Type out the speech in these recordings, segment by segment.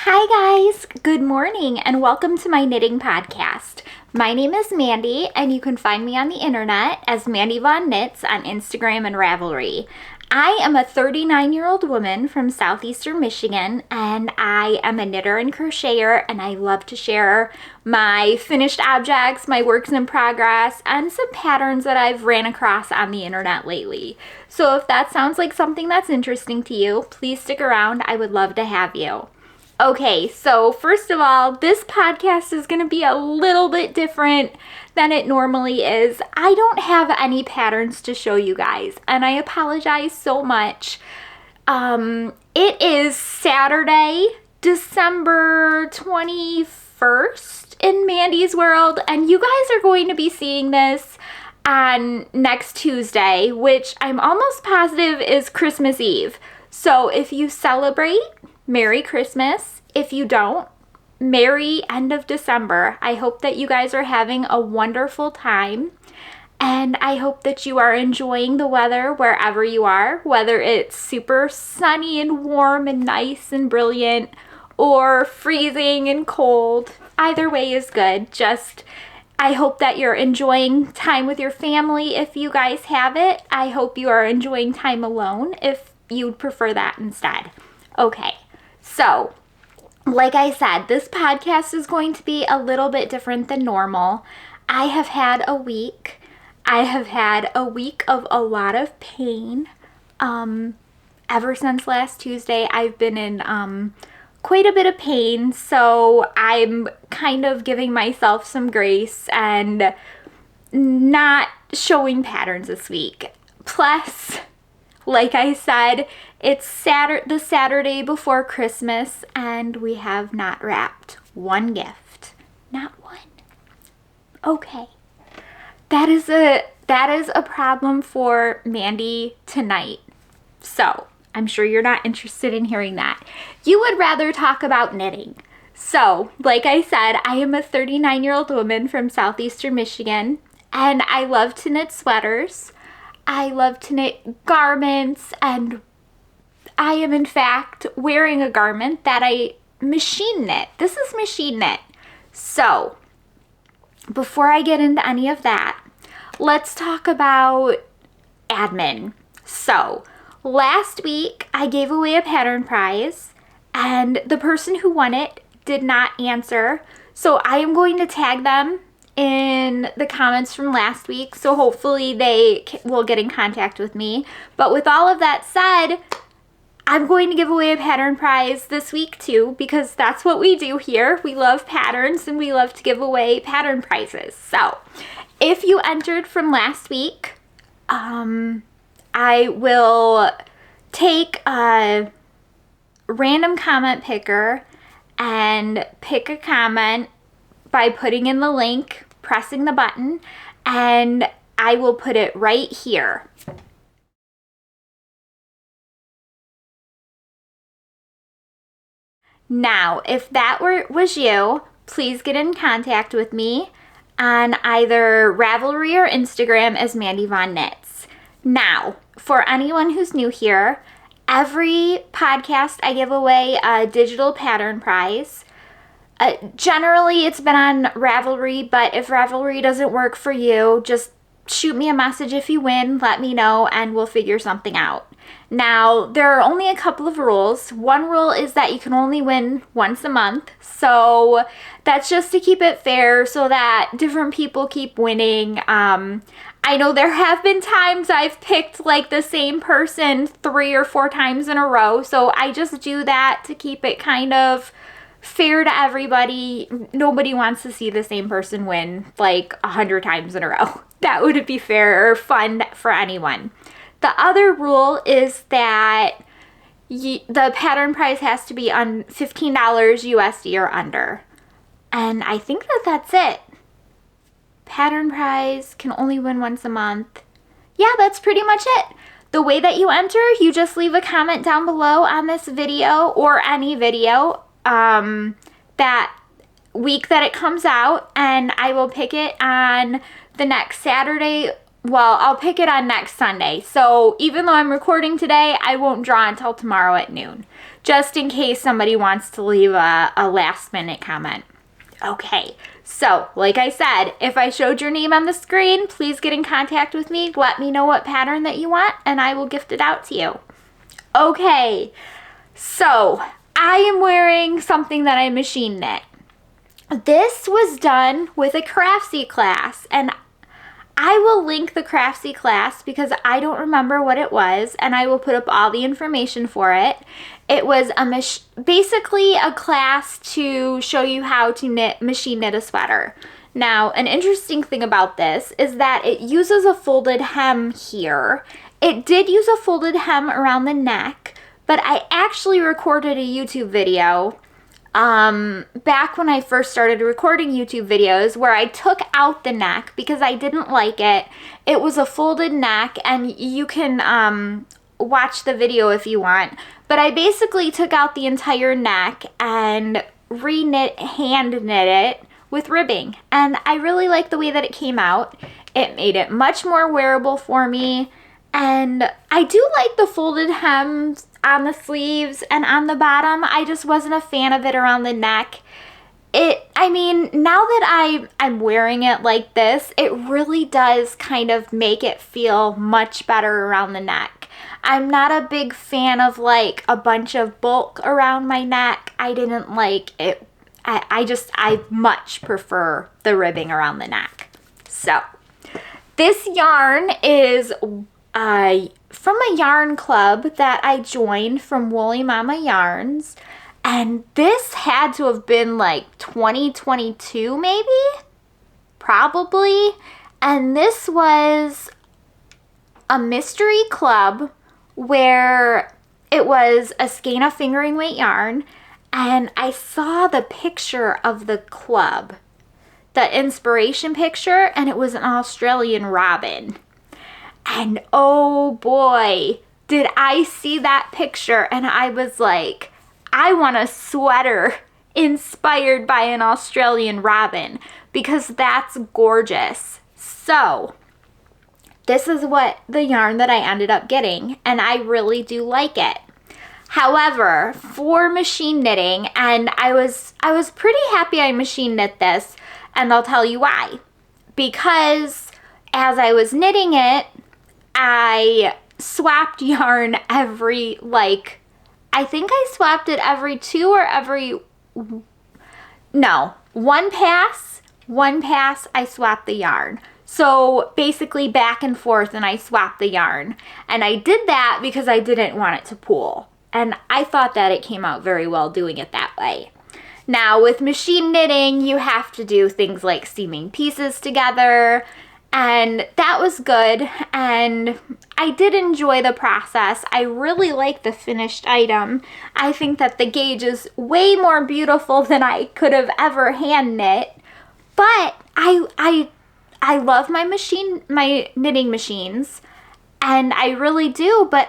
Hi guys, good morning and welcome to my knitting podcast. My name is Mandy and you can find me on the internet as Mandy Von Knits on Instagram and Ravelry. I am a 39-year-old woman from southeastern Michigan and I am a knitter and crocheter and I love to share my finished objects, my works in progress, and some patterns that I've ran across on the internet lately. So if that sounds like something that's interesting to you, please stick around. I would love to have you. Okay, so first of all, this podcast is going to be a little bit different than it normally is. I don't have any patterns to show you guys, and I apologize so much. It is Saturday, December 21st in Mandy's world, and you guys are going to be seeing this on next Tuesday, which I'm almost positive is Christmas Eve. So if you celebrate, Merry Christmas. If you don't, Merry end of December. I hope that you guys are having a wonderful time, and I hope that you are enjoying the weather wherever you are, whether it's super sunny and warm and nice and brilliant or freezing and cold. Either way is good. I hope that you're enjoying time with your family if you guys have it. I hope you are enjoying time alone if you'd prefer that instead. Okay. So, like I said, this podcast is going to be a little bit different than normal. I have had a week. Of a lot of pain. Ever since last Tuesday, I've been in quite a bit of pain, so I'm kind of giving myself some grace and not showing patterns this week. Plus, like I said, it's the Saturday before Christmas, and we have not wrapped one gift. Not one. Okay. That is a problem for Mandy tonight. So, I'm sure you're not interested in hearing that. You would rather talk about knitting. So, like I said, I am a 39-year-old woman from southeastern Michigan, and I love to knit sweaters. I love to knit garments, and I am in fact wearing a garment that I machine knit. This is machine knit. So, before I get into any of that, let's talk about admin. So, last week I gave away a pattern prize and the person who won it did not answer. So, I am going to tag them in the comments from last week, so hopefully they will get in contact with me. But with all of that said, I'm going to give away a pattern prize this week too, because that's what we do here. We love patterns and we love to give away pattern prizes. So if you entered from last week, I will take a random comment picker and pick a comment by putting in the link, pressing the button, and I will put it right here. Now, if that was you, please get in contact with me on either Ravelry or Instagram as Mandy Von Knits. Now, for anyone who's new here, every podcast I give away a digital pattern prize. Generally, it's been on Ravelry, but if Ravelry doesn't work for you, just shoot me a message if you win, let me know, and we'll figure something out. Now, there are only a couple of rules. One rule is that you can only win once a month, so that's just to keep it fair so that different people keep winning. I know there have been times I've picked like the same person 3 or 4 times in a row, so I just do that to keep it kind of fair to everybody. Nobody wants to see the same person win like 100 times in a row. That wouldn't be fair or fun for anyone. The other rule is that the pattern price has to be on $15 USD or under. And I think that's it. Pattern prize can only win once a month. Yeah, that's pretty much it. The way that you enter, you just leave a comment down below on this video or any video that week that it comes out, and I will pick it on the next Saturday well, I'll pick it on next Sunday. So even though I'm recording today, I won't draw until tomorrow at noon, just in case somebody wants to leave a last minute comment. Okay, so like I said, if I showed your name on the screen, please get in contact with me. Let me know what pattern that you want, and I will gift it out to you. Okay, so I am wearing something that I machine knit. This was done with a crafty class, and I will link the crafty class because I don't remember what it was, and I will put up all the information for it. It was basically a class to show you how to machine knit a sweater. Now, an interesting thing about this is that it uses a folded hem here. It did use a folded hem around the neck, but I actually recorded a YouTube video back when I first started recording YouTube videos where I took out the neck because I didn't like it. It was a folded neck, and you can watch the video if you want. But I basically took out the entire neck and hand knit it with ribbing. And I really like the way that it came out. It made it much more wearable for me. And I do like the folded hems on the sleeves and on the bottom. I just wasn't a fan of it around the neck. I mean, now that I'm wearing it like this, it really does kind of make it feel much better around the neck. I'm not a big fan of like a bunch of bulk around my neck. I didn't like it. I much prefer the ribbing around the neck. So this yarn is from a yarn club that I joined from Woolly Mama Yarns. And this had to have been like 2022 maybe? Probably. And this was a mystery club where it was a skein of fingering weight yarn, and I saw the picture of the club, the inspiration picture, and it was an Australian robin. And oh boy, did I see that picture, and I was like, I want a sweater inspired by an Australian robin because that's gorgeous. So this is what the yarn that I ended up getting, and I really do like it. However, for machine knitting, and I was pretty happy I machine knit this, and I'll tell you why. Because as I was knitting it, I swapped yarn every, like, I think I swapped it every one pass I swapped the yarn. So basically back and forth, and I swapped the yarn. And I did that because I didn't want it to pool. And I thought that it came out very well doing it that way. Now with machine knitting, you have to do things like seaming pieces together. And that was good. And I did enjoy the process. I really like the finished item. I think that the gauge is way more beautiful than I could have ever hand knit. But I love my knitting machines, and I really do, but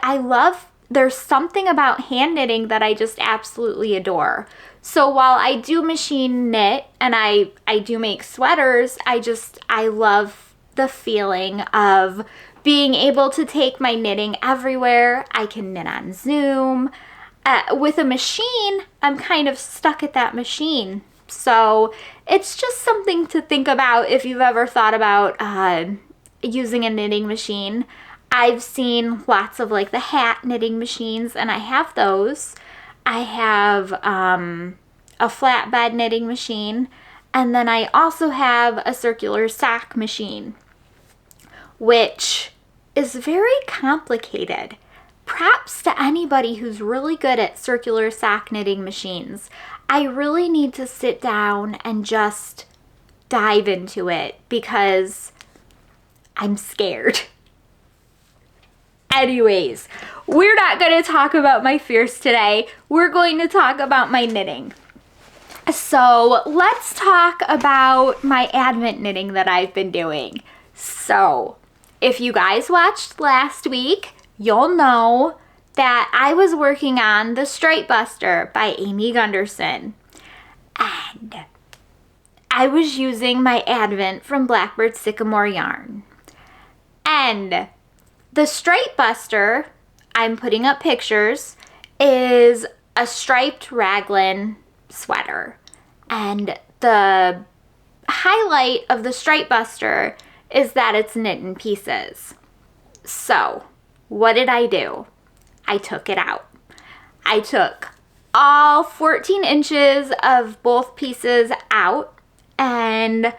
there's something about hand knitting that I just absolutely adore. So while I do machine knit and I do make sweaters, I love the feeling of being able to take my knitting everywhere. I can knit on Zoom. With a machine, I'm kind of stuck at that machine. So it's just something to think about if you've ever thought about using a knitting machine. I've seen lots of like the hat knitting machines, and I have those. I have a flatbed knitting machine, and then I also have a circular sock machine, which is very complicated. Props to anybody who's really good at circular sock knitting machines. I really need to sit down and just dive into it because I'm scared. Anyways, we're not going to talk about my fears today. We're going to talk about my knitting. So let's talk about my Advent knitting that I've been doing. So if you guys watched last week, you'll know that I was working on the Stripe Buster by Amy Gunderson. And I was using my Advent from Blackbird Sycamore yarn. And the stripe buster, I'm putting up pictures, is a striped raglan sweater. And the highlight of the stripe buster is that it's knit in pieces. So what did I do? I took it out. I took all 14 inches of both pieces out and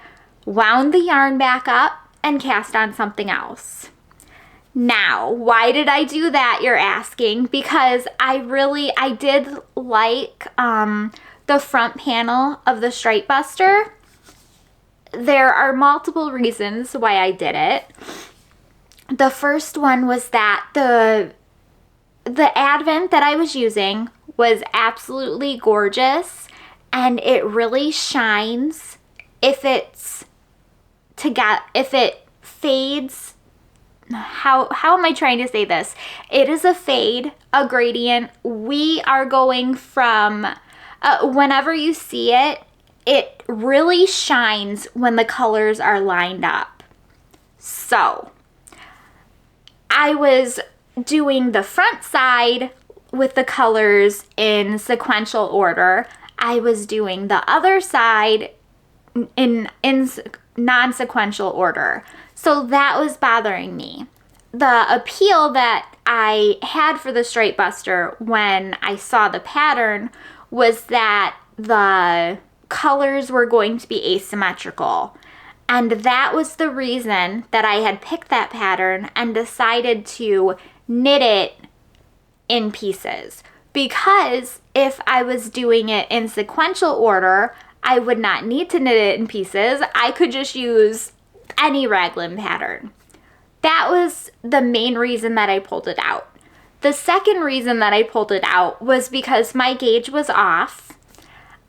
wound the yarn back up and cast on something else. Now, why did I do that, you're asking? Because I did like the front panel of the stripe buster. There are multiple reasons why I did it. The first one was that the advent that I was using was absolutely gorgeous, and it really shines if it fades. How am I trying to say this? It is a fade, a gradient. We are going from, whenever you see it, it really shines when the colors are lined up. So I was doing the front side with the colors in sequential order. I was doing the other side in non-sequential order. So that was bothering me. The appeal that I had for the stripe buster when I saw the pattern was that the colors were going to be asymmetrical. And that was the reason that I had picked that pattern and decided to knit it in pieces. Because if I was doing it in sequential order, I would not need to knit it in pieces. I could just use any raglan pattern. That was the main reason that I pulled it out. The second reason that I pulled it out was because my gauge was off.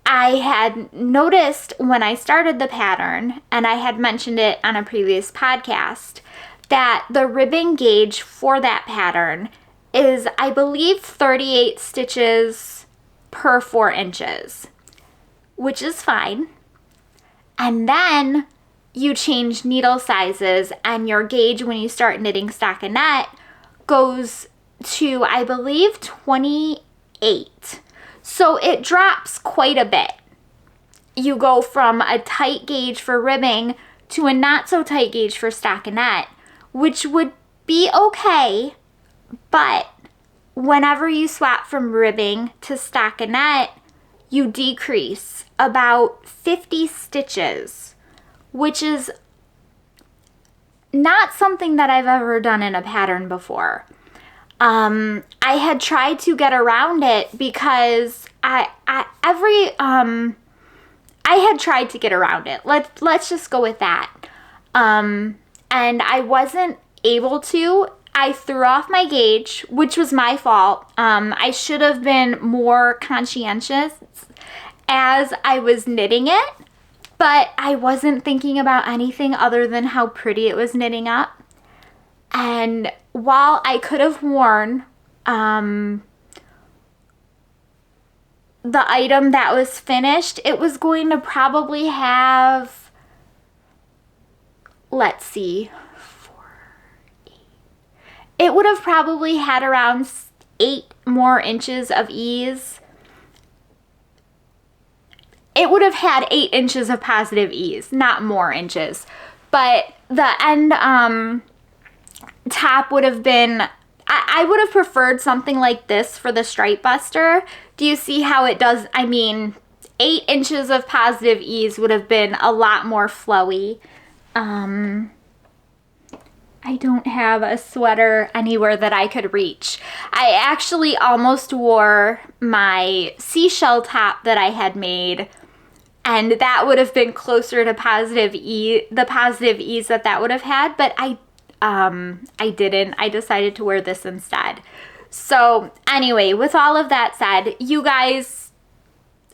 I had noticed when I started the pattern, and I had mentioned it on a previous podcast, that the ribbing gauge for that pattern is, I believe, 38 stitches per 4 inches, which is fine. And then you change needle sizes, and your gauge when you start knitting stockinette goes to, I believe, 28. So it drops quite a bit. You go from a tight gauge for ribbing to a not so tight gauge for stockinette, which would be okay, but whenever you swap from ribbing to stockinette, you decrease about 50 stitches, which is not something that I've ever done in a pattern before. I had tried to get around it because I had tried to get around it. Let's just go with that. And I wasn't able to. I threw off my gauge, which was my fault. I should have been more conscientious as I was knitting it, but I wasn't thinking about anything other than how pretty it was knitting up. And while I could have worn the item that was finished, it was going to probably have, let's see, 4, 8. It would have probably had around 8 more inches of ease. It would have had 8 inches of positive ease, not more inches. But the end top would have been, I would have preferred something like this for the stripe buster. Do you see how it does? I mean, 8 inches of positive ease would have been a lot more flowy. I don't have a sweater anywhere that I could reach. I actually almost wore my seashell top that I had made, and that would have been closer to positive ease, the positive ease that would have had, but I didn't. I decided to wear this instead. So anyway, with all of that said, you guys,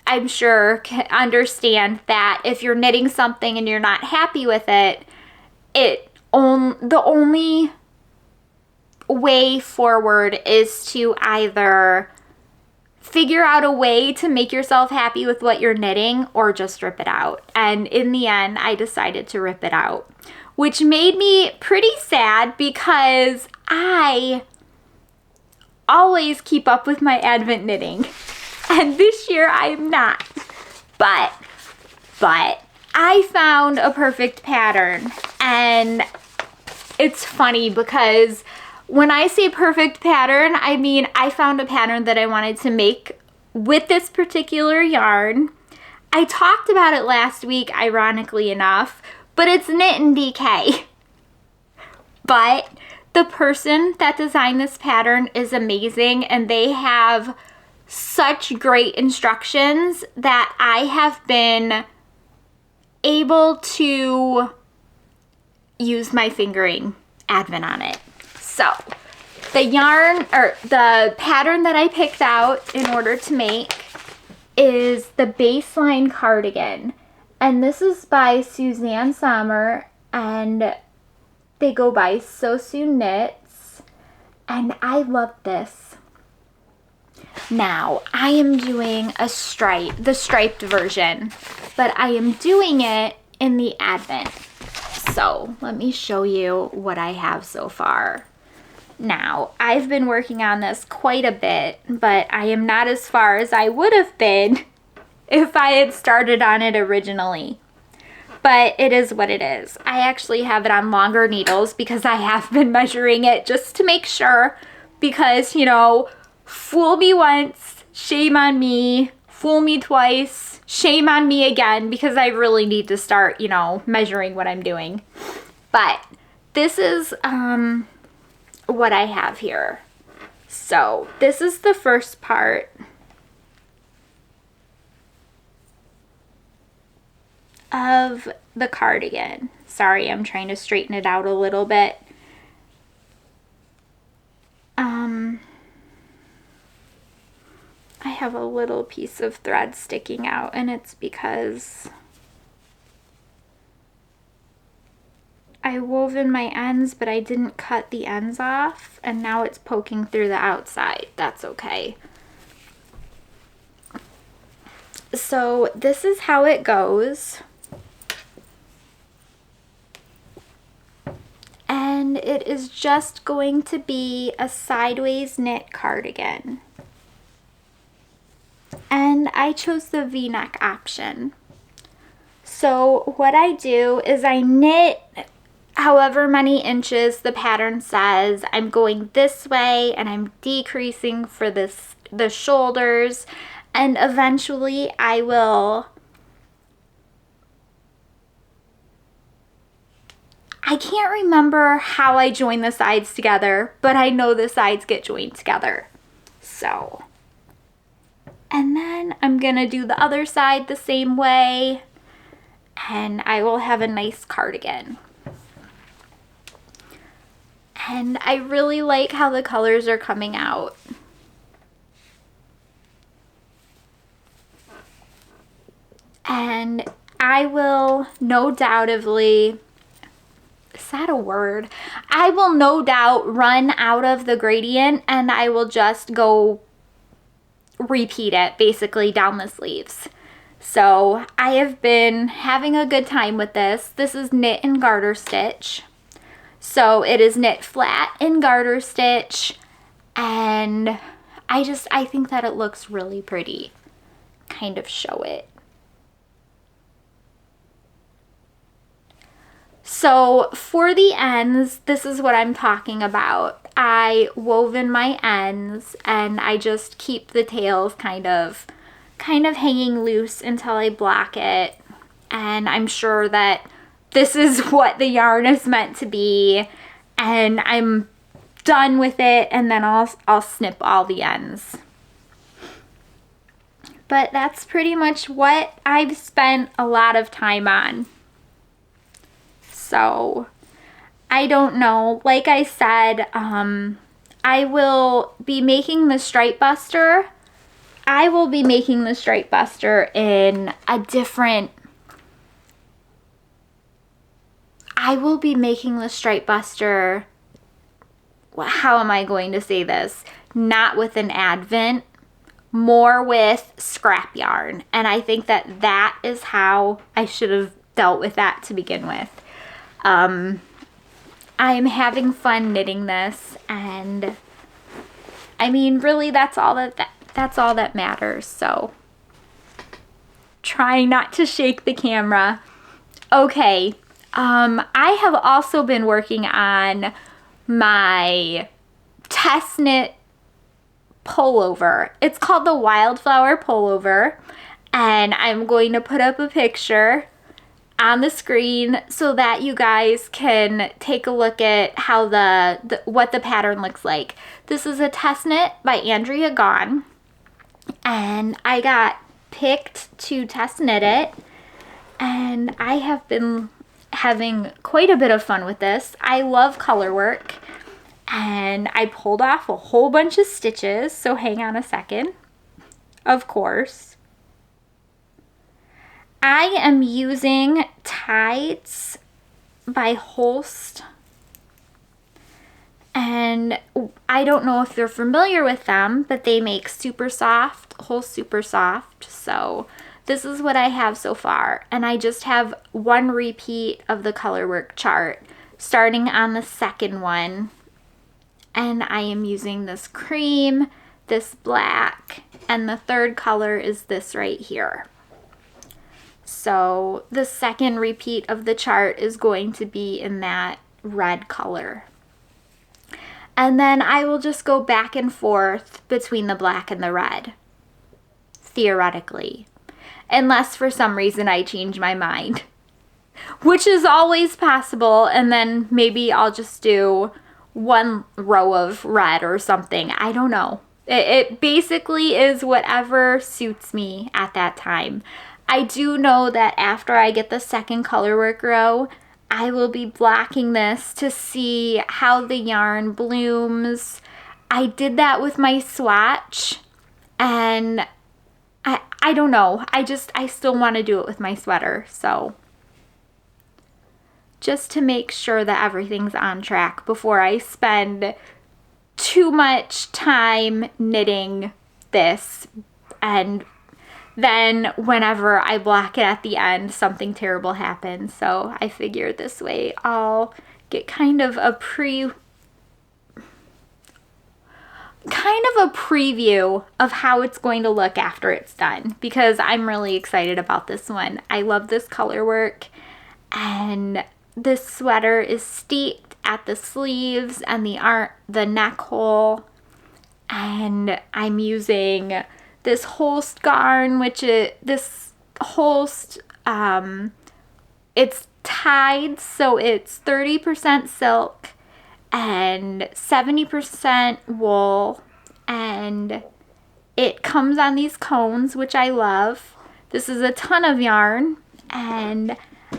I'm sure, can understand that if you're knitting something and you're not happy with it, the only way forward is to either figure out a way to make yourself happy with what you're knitting or just rip it out. And in the end, I decided to rip it out, which made me pretty sad because I always keep up with my Advent knitting. And this year I am not. But I found a perfect pattern. And it's funny because when I say perfect pattern, I mean I found a pattern that I wanted to make with this particular yarn. I talked about it last week, ironically enough, but it's knit and DK. But the person that designed this pattern is amazing, and they have such great instructions that I have been able to use my fingering Advent on it. So the yarn, or the pattern that I picked out in order to make, is the Baseline Cardigan. And this is by Susanne Sommer, and they go by So Soon Knits. And I love this. Now, I am doing the striped version, but I am doing it in the Advent. So let me show you what I have so far. Now, I've been working on this quite a bit, but I am not as far as I would have been if I had started on it originally. But it is what it is. I actually have it on longer needles because I have been measuring it just to make sure, because, you know, fool me once, shame on me. Fool me twice, shame on me again, because I really need to start, you know, measuring what I'm doing. But this is what I have here. So this is the first part of the cardigan. Sorry, I'm trying to straighten it out a little bit. I have a little piece of thread sticking out, and it's because I wove in my ends, but I didn't cut the ends off, and now it's poking through the outside. That's okay. So this is how it goes. And it is just going to be a sideways knit cardigan. And I chose the V-neck option. So what I do is I knit however many inches the pattern says. I'm going this way and I'm decreasing for the shoulders, and eventually I can't remember how I join the sides together, but I know the sides get joined together. So, and then I'm gonna do the other side the same way, and I will have a nice cardigan. And I really like how the colors are coming out. And I will no doubtedly, is that a word? I will no doubt run out of the gradient, and I will just go repeat it basically down the sleeves. So I have been having a good time with this. This is knit and garter stitch. So it is knit flat and garter stitch, and I think that it looks really pretty. Kind of show it. So for the ends, this is what I'm talking about. I wove in my ends, and I just keep the tails kind of hanging loose until I block it. And I'm sure that this is what the yarn is meant to be, and I'm done with it, and then I'll snip all the ends. But that's pretty much what I've spent a lot of time on. So I don't know. Like I said, I will be making the stripe buster. I will be making the stripe buster in a different, how am I going to say this? Not with an Advent, more with scrap yarn. And I think that is how I should have dealt with that to begin with. I'm having fun knitting this, and I mean, really, that's all that matters. So trying not to shake the camera. Okay, I have also been working on my test knit pullover. It's called the Wildflower Pullover, and I'm going to put up a picture on the screen so that you guys can take a look at how what the pattern looks like. This is a test knit by Andrea Gaughan, and I got picked to test knit it, and I have been having quite a bit of fun with this. I love color work, and I pulled off a whole bunch of stitches, so hang on a second. Of course, I am using Tides by Holst, and I don't know if you're familiar with them, but they make super soft, Holst super soft. So this is what I have so far, and I just have one repeat of the color work chart starting on the second one, and I am using this cream, this black, and the third color is this right here. So the second repeat of the chart is going to be in that red color. And then I will just go back and forth between the black and the red, theoretically. Unless for some reason I change my mind, which is always possible, and then maybe I'll just do one row of red or something. I don't know. It basically is whatever suits me at that time. I do know that after I get the second color work row, I will be blocking this to see how the yarn blooms. I did that with my swatch, and I don't know. I still want to do it with my sweater. So just to make sure that everything's on track before I spend too much time knitting this, and then whenever I block it at the end, something terrible happens. So I figured this way I'll get kind of a preview of how it's going to look after it's done, because I'm really excited about this one. I love this color work, and this sweater is steeped at the sleeves and the neck hole, and I'm using this Holst yarn, which is this Holst, it's tied, so it's 30% silk and 70% wool, and it comes on these cones, which I love. This is a ton of yarn, and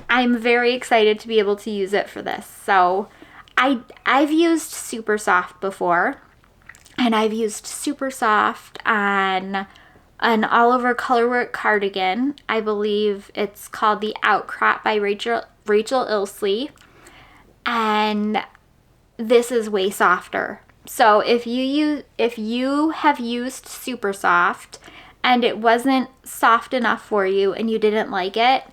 I'm very excited to be able to use it for this. So I've used Super Soft before, and I've used Super Soft on an all-over colorwork cardigan. I believe it's called the Outcrop by Rachel Ilsley, and this is way softer. So if you have used Super Soft and it wasn't soft enough for you and you didn't like it,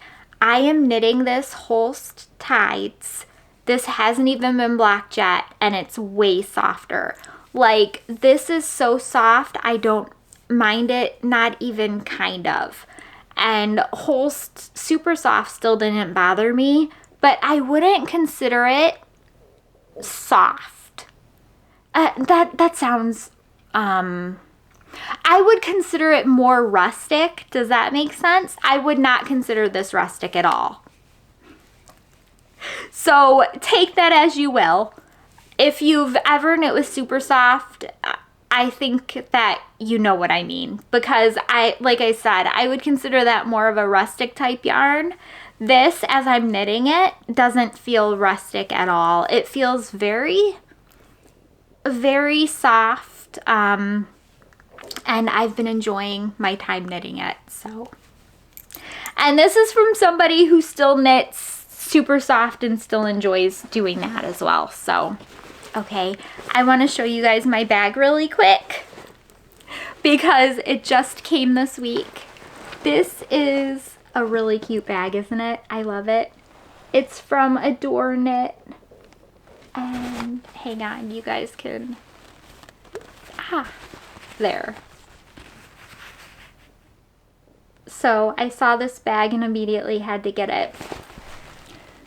I am knitting this Holst Tides. This hasn't even been blocked yet, and it's way softer. Like, this is so soft, I don't mind it, not even kind of. And Holst Super Soft still didn't bother me, but I wouldn't consider it soft. That sounds, I would consider it more rustic. Does that make sense? I would not consider this rustic at all. So take that as you will. If you've ever knit with Super Soft, I think that you know what I mean, because like I said, I would consider that more of a rustic type yarn. This, as I'm knitting it, doesn't feel rustic at all. It feels very, very soft, and I've been enjoying my time knitting it. So, and this is from somebody who still knits Super Soft and still enjoys doing that as well. So, okay, I want to show you guys my bag really quick because it just came this week. This is a really cute bag, isn't it? I love it. It's from Adore Knit. And hang on, you guys can, there. So I saw this bag and immediately had to get it.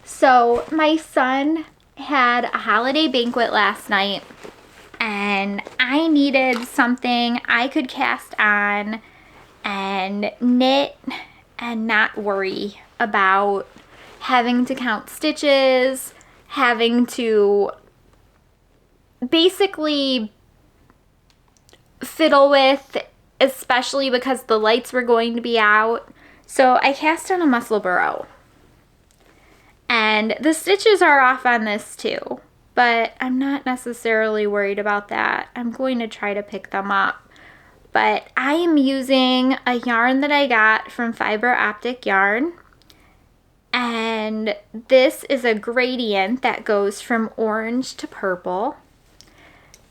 So my son had a holiday banquet last night and I needed something I could cast on and knit and not worry about having to count stitches, having to basically fiddle with, especially because the lights were going to be out. So I cast on a Musselburgh. And the stitches are off on this too, but I'm not necessarily worried about that. I'm going to try to pick them up. But I am using a yarn that I got from Fiber Optic Yarn. And this is a gradient that goes from orange to purple.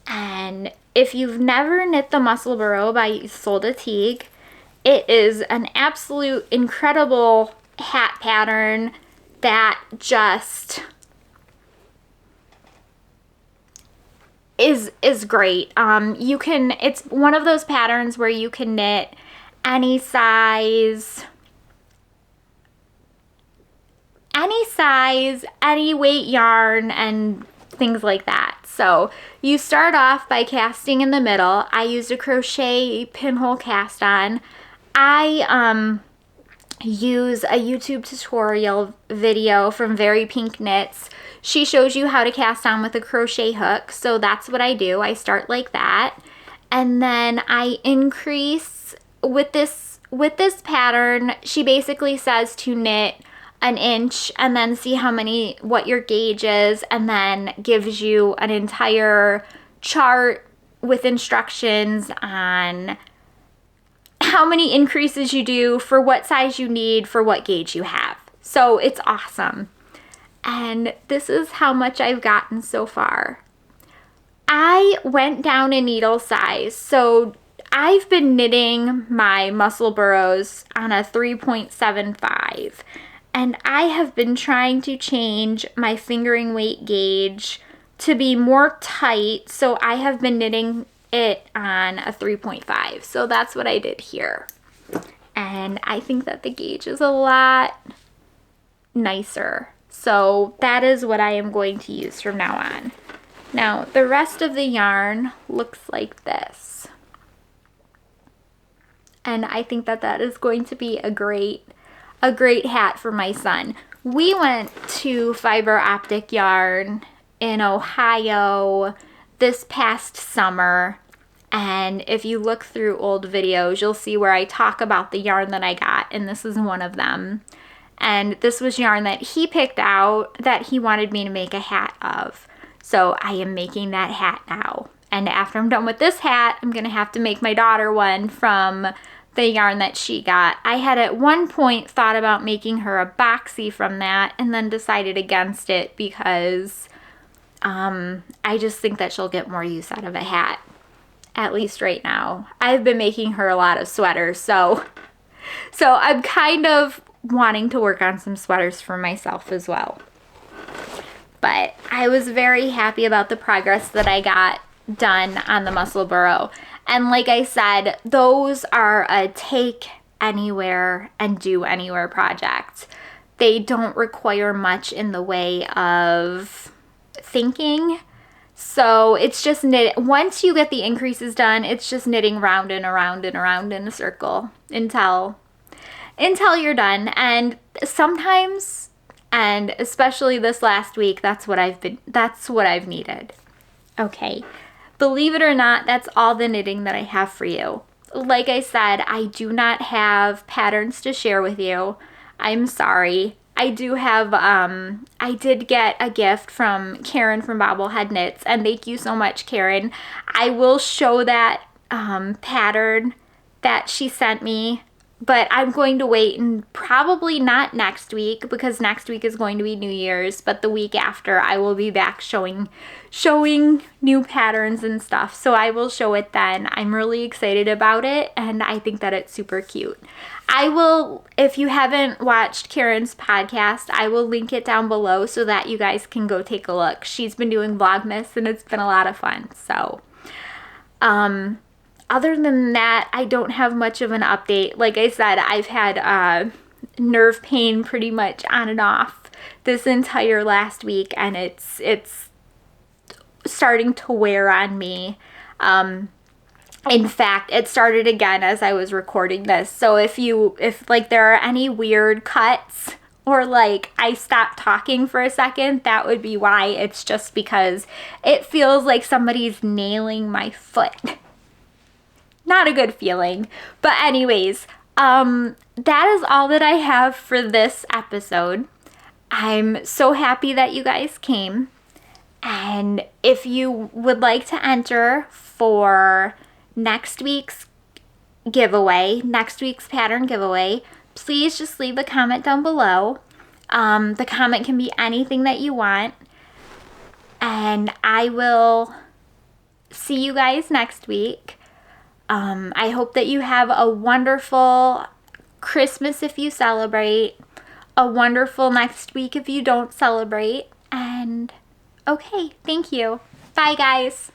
And if you've never knit the Musselburgh by Ysolda Teague, it is an absolute incredible hat pattern that just is great. It's one of those patterns where you can knit any size, any weight yarn and things like that. So you start off by casting in the middle. I used a crochet pinhole cast on. I use a YouTube tutorial video from Very Pink Knits. She shows you how to cast on with a crochet hook, so that's what I do. I start like that, and then I increase with this pattern. She basically says to knit an inch and then see what your gauge is, and then gives you an entire chart with instructions on how many increases you do, for what size you need, for what gauge you have. So it's awesome. And this is how much I've gotten so far. I went down a needle size. So I've been knitting my Musselburghs on a 3.75. And I have been trying to change my fingering weight gauge to be more tight. So I have been knitting it on a 3.5. So that's what I did here. And I think that the gauge is a lot nicer. So that is what I am going to use from now on. Now the rest of the yarn looks like this. And I think that that is going to be a great hat for my son. We went to Fiber Optic Yarn in Ohio this past summer, and if you look through old videos, you'll see where I talk about the yarn that I got, and this is one of them. And this was yarn that he picked out that he wanted me to make a hat of. So I am making that hat now. And after I'm done with this hat, I'm gonna have to make my daughter one from the yarn that she got. I had at one point thought about making her a boxy from that, and then decided against it because I just think that she'll get more use out of a hat, at least right now. I've been making her a lot of sweaters, so I'm kind of wanting to work on some sweaters for myself as well. But I was very happy about the progress that I got done on the Musselburgh. And like I said, those are a take anywhere and do anywhere project. They don't require much in the way of thinking. So it's just knit. Once you get the increases done, it's just knitting round and around and around in a circle until you're done. And sometimes, and especially this last week, that's what I've needed. Okay. Believe it or not, that's all the knitting that I have for you. Like I said, I do not have patterns to share with you. I'm sorry. I do have, I did get a gift from Karen from Bobblehead Knits, and thank you so much, Karen. I will show that pattern that she sent me, but I'm going to wait, and probably not next week, because next week is going to be New Year's, but the week after I will be back showing new patterns and stuff. So I will show it then. I'm really excited about it, and I think that it's super cute. I will, if you haven't watched Karen's podcast, I will link it down below so that you guys can go take a look. She's been doing Vlogmas and it's been a lot of fun. So, other than that, I don't have much of an update. Like I said, I've had nerve pain pretty much on and off this entire last week, and it's starting to wear on me. In fact, it started again as I was recording this. So if like there are any weird cuts or like I stopped talking for a second, that would be why. It's just because it feels like somebody's nailing my foot. Not a good feeling. But anyways, that is all that I have for this episode. I'm so happy that you guys came. And if you would like to enter for next week's giveaway, next week's pattern giveaway, please just leave a comment down below. The comment can be anything that you want. And I will see you guys next week. I hope that you have a wonderful Christmas if you celebrate, a wonderful next week if you don't celebrate, and okay, thank you. Bye, guys.